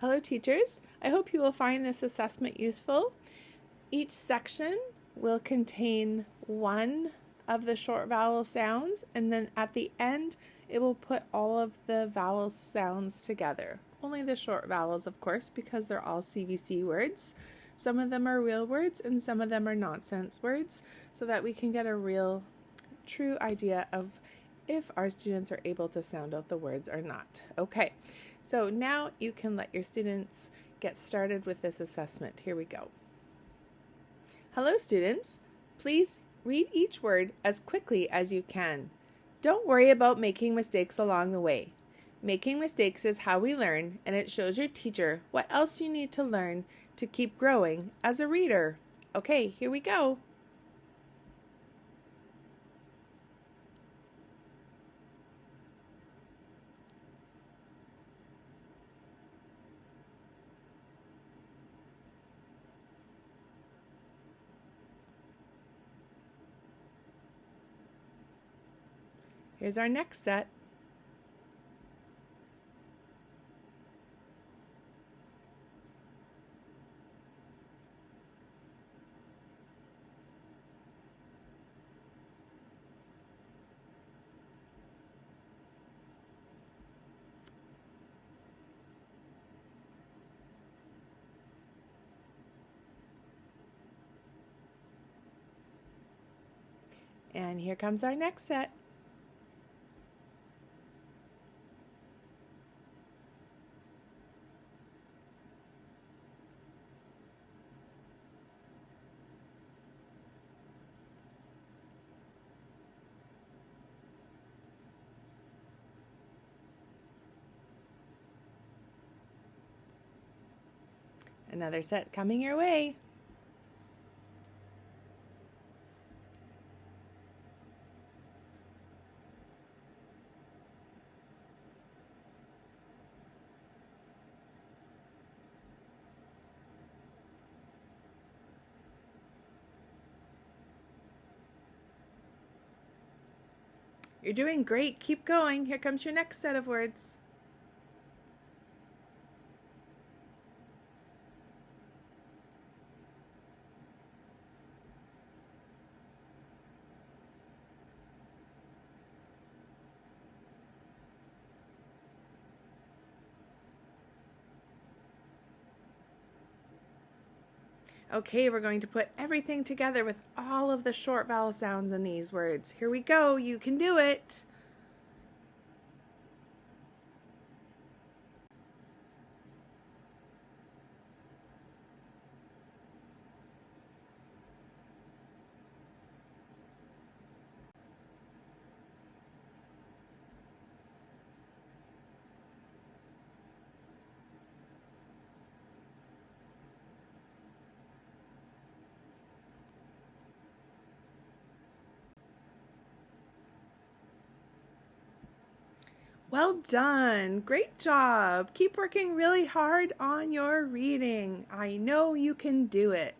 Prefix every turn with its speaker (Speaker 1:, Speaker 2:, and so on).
Speaker 1: Hello teachers, I hope you will find this assessment useful. Each section will contain one of the short vowel sounds, and then at the end it will put all of the vowel sounds together. Only the short vowels, of course, because they're all CVC words. Some of them are real words and some of them are nonsense words, so that we can get a real, true idea of if our students are able to sound out the words or not. Okay, so now you can let your students get started with this assessment. Here we go. Hello students, please read each word as quickly as you can. Don't worry about making mistakes along the way. Making mistakes is how we learn, and it shows your teacher what else you need to learn to keep growing as a reader. Okay, here we go. Here's our next set. And here comes our next set. Another set coming your way. You're doing great. Keep going. Here comes your next set of words. Okay, we're going to put everything together with all of the short vowel sounds in these words. Here we go. You can do it. Well done. Great job. Keep working really hard on your reading. I know you can do it.